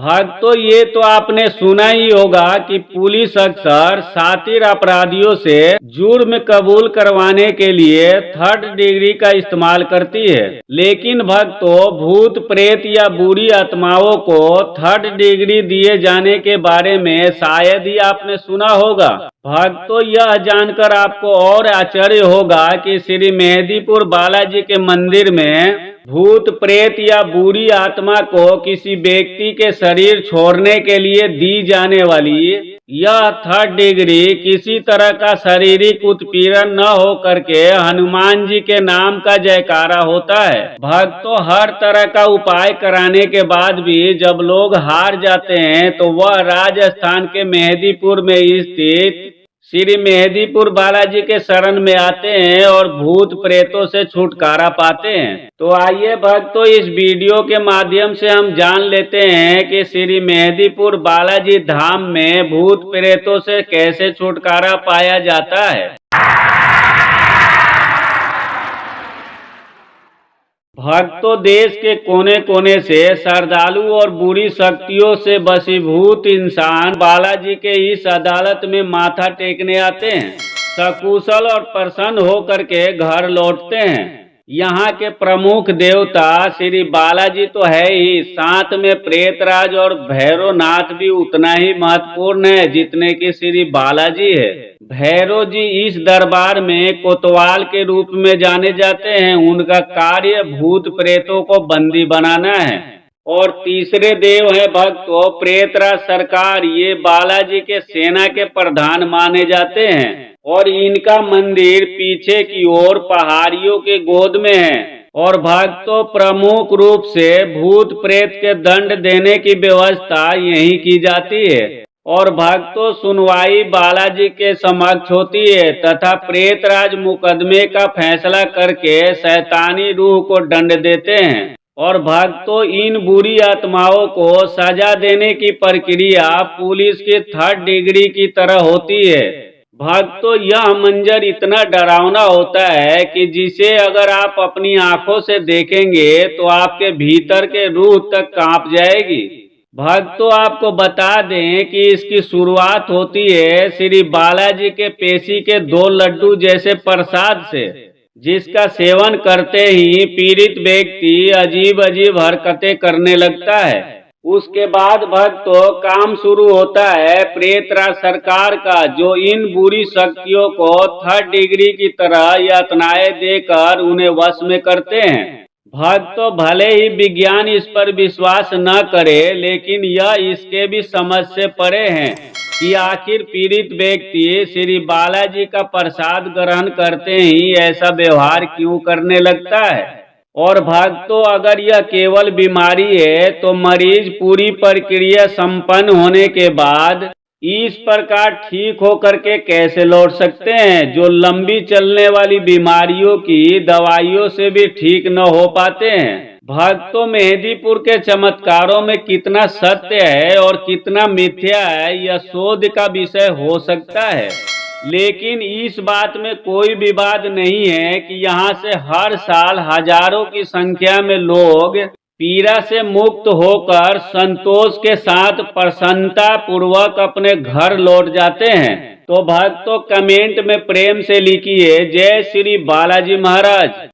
भक्तों, ये तो आपने सुना ही होगा कि पुलिस अक्सर शातिर अपराधियों से जुर्म कबूल करवाने के लिए थर्ड डिग्री का इस्तेमाल करती है। लेकिन भक्तों, भूत प्रेत या बुरी आत्माओं को थर्ड डिग्री दिए जाने के बारे में शायद ही आपने सुना होगा। भक्तों, यह जानकर आपको और आश्चर्य होगा कि श्री मेहंदीपुर बालाजी के मंदिर में भूत प्रेत या बुरी आत्मा को किसी व्यक्ति के शरीर छोड़ने के लिए दी जाने वाली यह थर्ड डिग्री किसी तरह का शारीरिक उत्पीड़न न हो करके हनुमान जी के नाम का जयकारा होता है। भक्तों, हर तरह का उपाय कराने के बाद भी जब लोग हार जाते हैं तो वह राजस्थान के मेहंदीपुर में स्थित श्री मेहंदीपुर बालाजी के शरण में आते हैं और भूत प्रेतों से छुटकारा पाते हैं। तो आइए भक्तों, इस वीडियो के माध्यम से हम जान लेते हैं कि श्री मेहंदीपुर बालाजी धाम में भूत प्रेतों से कैसे छुटकारा पाया जाता है। भक्तों, देश के कोने कोने से श्रद्धालु और बुरी शक्तियों से वशीभूत इंसान बालाजी के इस अदालत में माथा टेकने आते हैं। सकुशल और प्रसन्न होकर के घर लौटते हैं। यहाँ के प्रमुख देवता श्री बालाजी तो है ही, साथ में प्रेतराज और भैरवनाथ भी उतना ही महत्वपूर्ण है जितने कि श्री बालाजी है। भैरव जी इस दरबार में कोतवाल के रूप में जाने जाते हैं। उनका कार्य भूत प्रेतों को बंदी बनाना है। और तीसरे देव है भक्तों प्रेतराज सरकार। ये बालाजी के सेना के प्रधान माने जाते हैं और इनका मंदिर पीछे की ओर पहाड़ियों के गोद में है। और भक्तों, प्रमुख रूप से भूत प्रेत के दंड देने की व्यवस्था यही की जाती है। और भक्तों, सुनवाई बालाजी के समक्ष होती है तथा प्रेतराज मुकदमे का फैसला करके शैतानी रूह को दंड देते हैं। और भक्तों, इन बुरी आत्माओं को सजा देने की प्रक्रिया पुलिस की थर्ड डिग्री की तरह होती है। भक्तों, यह मंजर इतना डरावना होता है कि जिसे अगर आप अपनी आंखों से देखेंगे तो आपके भीतर के रूह तक कांप जाएगी। भक्तों, आपको बता दें कि इसकी शुरुआत होती है श्री बालाजी के पेशी के 2 लड्डू जैसे प्रसाद से, जिसका सेवन करते ही पीड़ित व्यक्ति अजीब अजीब हरकतें करने लगता है। उसके बाद भक्तों, काम शुरू होता है प्रेतराज सरकार का, जो इन बुरी शक्तियों को थर्ड डिग्री की तरह यातनाएं देकर उन्हें वश में करते हैं। भक्तों, भले ही विज्ञान इस पर विश्वास न करे, लेकिन यह इसके भी समझ से परे है कि आखिर पीड़ित व्यक्ति श्री बालाजी का प्रसाद ग्रहण करते ही ऐसा व्यवहार क्यों करने लगता है। और भक्तों, अगर यह केवल बीमारी है तो मरीज पूरी प्रक्रिया संपन्न होने के बाद इस प्रकार ठीक होकर के कैसे लौट सकते हैं, जो लंबी चलने वाली बीमारियों की दवाइयों से भी ठीक न हो पाते हैं। भक्तों, मेहंदीपुर के चमत्कारों में कितना सत्य है और कितना मिथ्या है, यह शोध का विषय हो सकता है। लेकिन इस बात में कोई विवाद नहीं है कि यहाँ से हर साल हजारों की संख्या में लोग पीड़ा से मुक्त होकर संतोष के साथ प्रसन्नता पूर्वक अपने घर लौट जाते हैं। तो भक्तों, कमेंट में प्रेम से लिखिए जय श्री बालाजी महाराज।